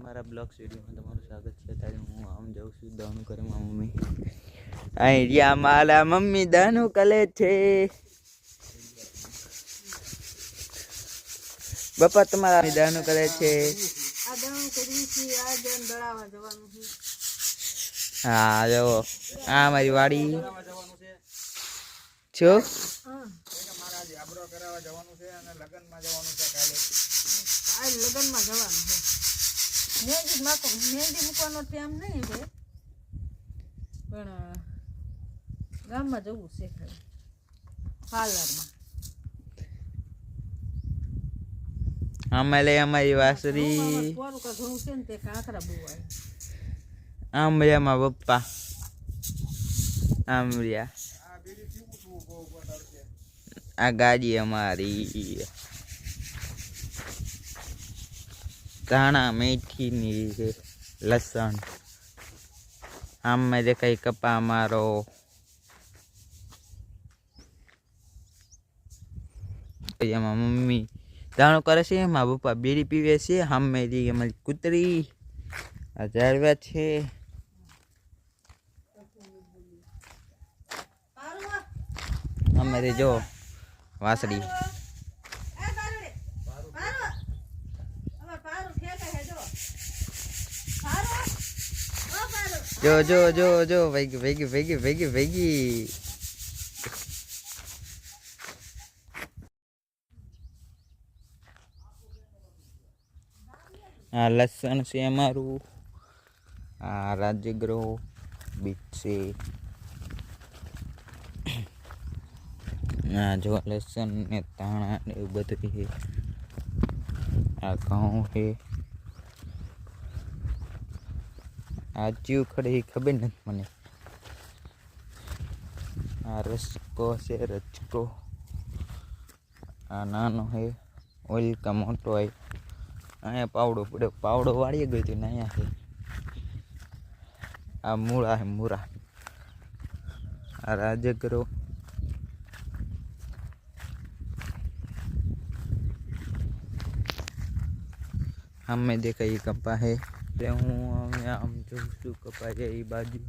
મારા બ્લોગ્સ વિડીયોમાં તમારું સ્વાગત છે. ત્યારે હું આમ જાઉં છું દાનું કરે મારા મમ્મી. અહીંયા મારા મમ્મી દાનું કરે છે. બાપા તમારા દાનું કરે છે. હા જો આ મારી વાડી છો. લગનમાં જવાનું છે. મહેંદી મૂકવાનો ટાઈમ નહીં છે, પણ ગામમાં જવું છે પાર્લરમાં. આમલે અમારી વાસરી કોરું કા ઘઉં છે ને તે કાંકરા બોવાય. આમરિયામાં પપ્પા આમરિયા આ ગાડી અમારી ધાણા મેથી ની લસણ આમ મેં દેખાય કપા અમારો એમાં મમ્મી દાણો કરે છે, મારા પપ્પા બીડી પીવે છે. મેરી અમારી કૂતરી આ ઝાડવા છે. અમારે જો વાસળી જો જો જો જો ભેગી ભેગી ભેગી ભેગી ભેગી આ લસણ છે અમારું. આ રાજગરો બીટ છે. આ જો લસણ ને ધાણા ને એવું બધું છે. આ ઘઉં છે. આ જીવ ખડે ખબર નથી મને. આ રસકો છે રચકો. આ નાનો છે ઓઇલ કા મોટો હોય. અહીંયા પાવડો પડ્યો, પાવડો વાળી ગયો હતો ને અહીંયા છે. આ મૂળા છે મૂળા. આ રાજગરો અમે દેખાય કપા હે. હું આમ જોઉં છું કપારિયા એ બાજુ,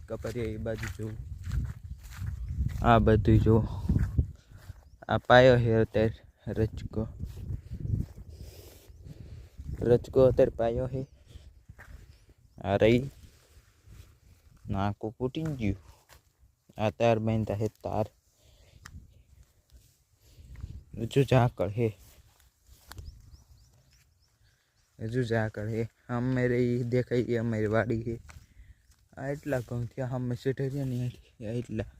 કપારિયા એ બાજુ જોઉં. આ બધું જો આ પાયો છે અત્યારે રચકો. રચકો અત્યારે પાયો છે. આ રહી નાકું ફૂટી ગયું. આ તાર બાંધતા છે તાર. હજુ ઝાકળ છે, હજુ ઝાકળ છે. અમારે દેખાય અમારી વાડી છે. આ એટલા ઘઉં થયા અમે સેઠરિયા નહીં એટલા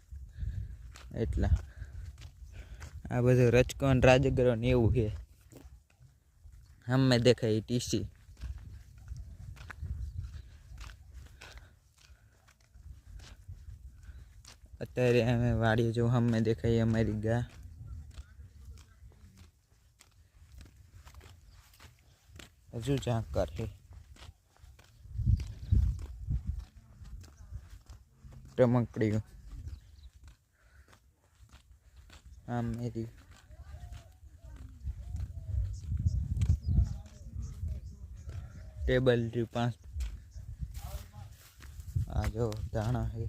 એટલા. આ બધું રચકો અને રાજગરો ને એવું છે. અમે દેખાય ટીસી. અત્યારે અમે વાડીએ જો અમે દેખાય અમારી ગા. હજુ ઝાકર છે. ટમકડી આમ મેરી ટેબલ 5. આ જો ધાણા છે.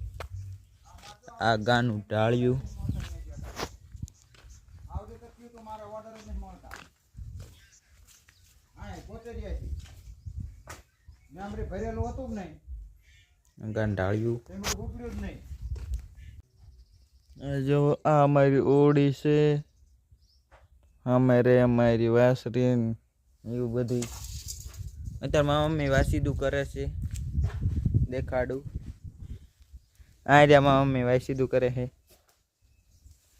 આ ગાનું ઢાળ્યું. ગાન ઢાળ્યું. જો આ અમારી ઓળી છે. અમારે અમારી વાસરી એવું બધું. અત્યારે મારા મમ્મી વાસીદું કરે છે. દેખાડું. આ રહ્યા મારા મમ્મી વાસીદું કરે છે.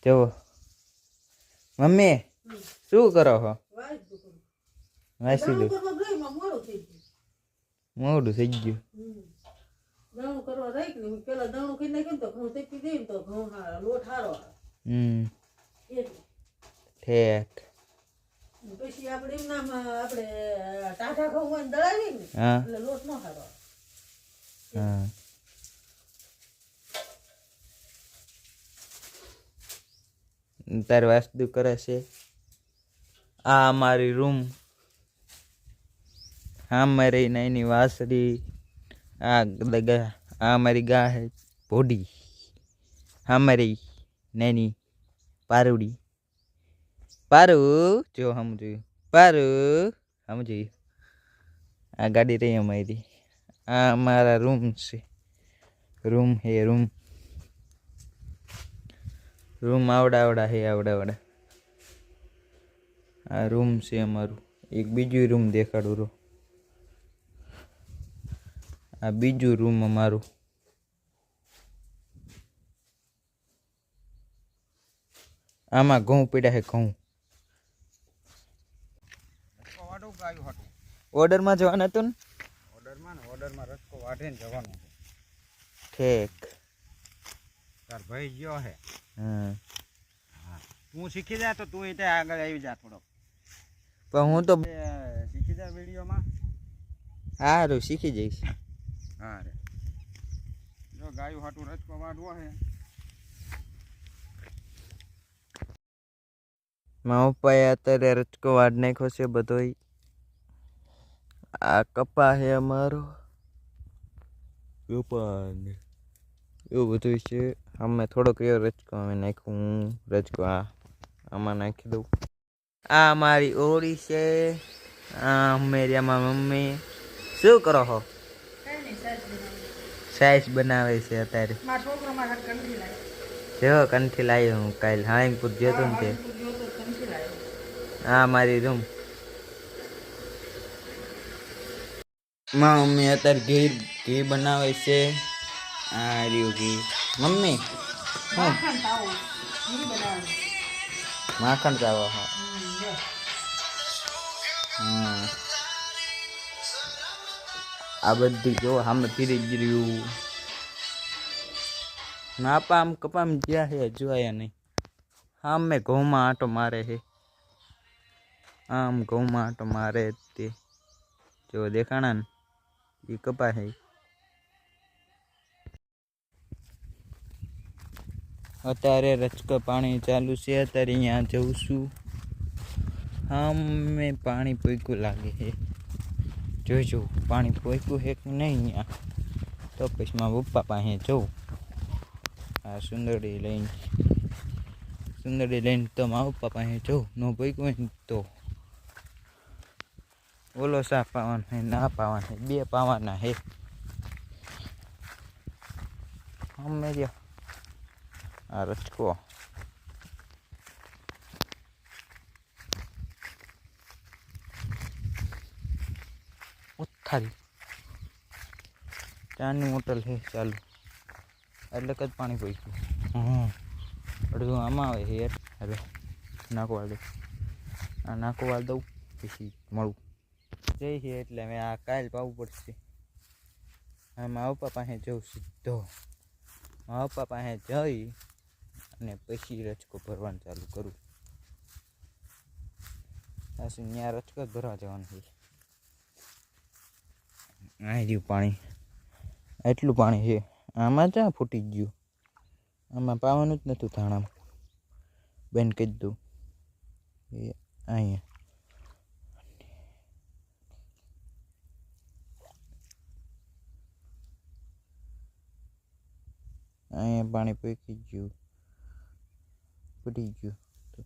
જુઓ મમ્મી શું કરો છો? વાસીદું મોડું થઈ ગયું. દાણું કરવા રાખ ને પેલા દાણું કરી નાખ્યું તો ઘઉં તેપી દે તો ઘઉં લોટ હારો ઠેક. પછી આપણે એમ નામ આપણે ટાઢા ઘઉં હોય દળાવી ને એટલે લોટ નો હારો. હા તારે વાસ્તુ કરે છે. આ અમારી રૂમ. हमारी नैनी वासरी हमारी गाय है भोडी हमारी नैनी पारुड़ी पारू जो हम जो पारू हम जो आ गाड़ी रही हमारी आ हमारा रूम से रूम है रूम रूम आवड़ा आवड़ा है आवड़ा आवड़ा आ रूम से अमारू एक बीजू रूम देखाड़ू रो आ बीजू रूम अमारू आमा घऊं पीड़ा है घऊं ऑर्डर में जवान हतुं ने ऑर्डर में रचको वाढे ने जवानो ठीक तार भाई गयो है हां तू सीखी जा तो तू इते आगे आई जा थोड़ो पर हूँ तो सीखी जा वीडियो में हारू सीखी जईश हां रे जो गायो हाटू रचको वाढવો है मारा पप्पाए अत्यारे रचको वाढ नाख्यो छे बधोय आ कपा है अमारो कपा ने एवुं बधुं छे हमें थोड़ो कयो रचको में नाख्युं रचको आमां नाखी दઉં आ मारी ओरी छे आ मेरी मम्मी शुं करो हो साइज बनावे छे अत्यारे जो कंठी लाई हूँ काल हाईपुर जोतो ने ते आ मारी रूम मम्मी अत्यारे घी बनावे छे आ रह्युं घी मम्मी माखण चावो हाँ आ बधी जो हम फिरी ज रह्युं मापा आम कपा में ज्या है जोया नहीं हाँ मैं घऊं में आटो मारे है आम घऊं में आटो मारे ते जो देखाणा ने ये कपा है अत्यारे रचको पानी चालू से अत्यारे यहाँ जाऊँ छू हमें पानी पोईकू लागे है जो पानी पोईकू है कि नहीं यहाँ तो पछी मारा पप्पा पासे जाऊँ आ सुंदरी लईने तो मारा पप्पा पासे जाऊँ न पोईकू है तो ओलो सा पावानो है ना पावानो है बे पावाना है हमें जो आ रचको थारी चानी मोटल है चालू एटले ज पानी पीक्यू हाँ अड़धुं आमां आवे है यार हवे नाको वाल दे आ नाको वाल दऊं पछी मळुं जई है एटले मैं आ काल पावुं पड़शे आ मारा पप्पा पासे जाऊं सीधो मारा पप्पा पासे जई अने पछी रचको भरवानुं चालू करूं पाछुं न्या रचको भरवा जवानुं है आई रह्युं पाणी एटलुं पाणी है आमां क्यां फूटी गयुं आमां पावानुं ज नहोतुं धाणामां बेन कही दऊं ए अहींया अहींया पाणी पीकी गयुं फूटी गयुं तो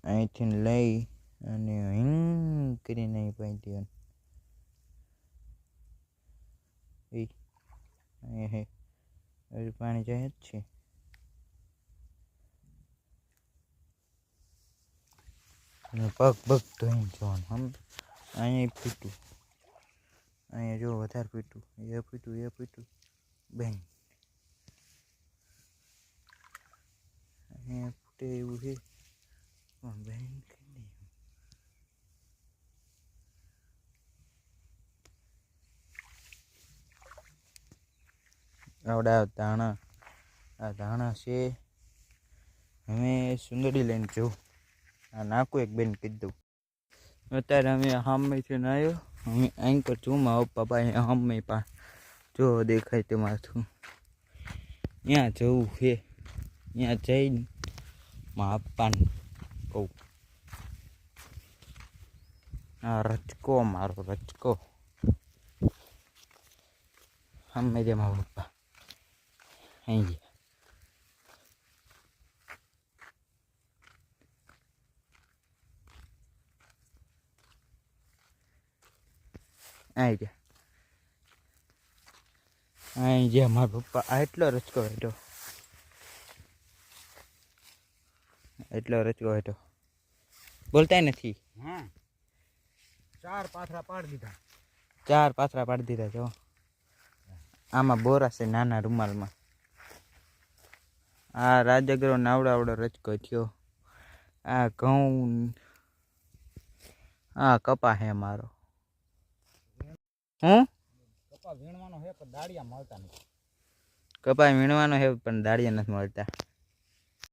અહીંથી લઈ અને કરીને અહીં પાઈ દેવાનું એ અહીંયા હે હજુ પાણી જાય જ છે અને પગ પગ ધોઈને જવાનું આમ અહીંયા ફૂટ્યું અહીંયા જો વધારે ફૂટ્યું એ ફૂટ્યું બેન અહીંયા ફૂટે એવું છે પણ બેન કે નહીં આવડા ધાણા આ ધાણા છે અમે સુંદરી લઈને જવું આ નાખું એક બેન કહી દઉં અત્યારે અમે સામેથી આવ્યો અમે અહીં પર છું મારા પપ્પા અહીંયા સામે પા જો દેખાય તે માથું ત્યાં જવું છે ત્યાં જઈને મારા પપ્પાને કહું આ રચકો મારો રચકો અમે જે મારા પપ્પા અહીં ગયા અહીં ગયા અહીં ગયા મારા પપ્પા આ એટલો રચકો હેઠો બોલતાય નથી હા 4 પાથરા પાડી દીધા 4 પાથરા પાડી દીધા જો આમાં બોરા છે નાના રૂમાલમાં આ રાજગરો નાવડાવડો રચકો થયો આ ઘઉં આ કપા હે મારો હું કપા વીણવાનો હે પણ દાડિયા મળતા નથી કપા વીણવાનો હે પણ દાડિયા નથી મળતા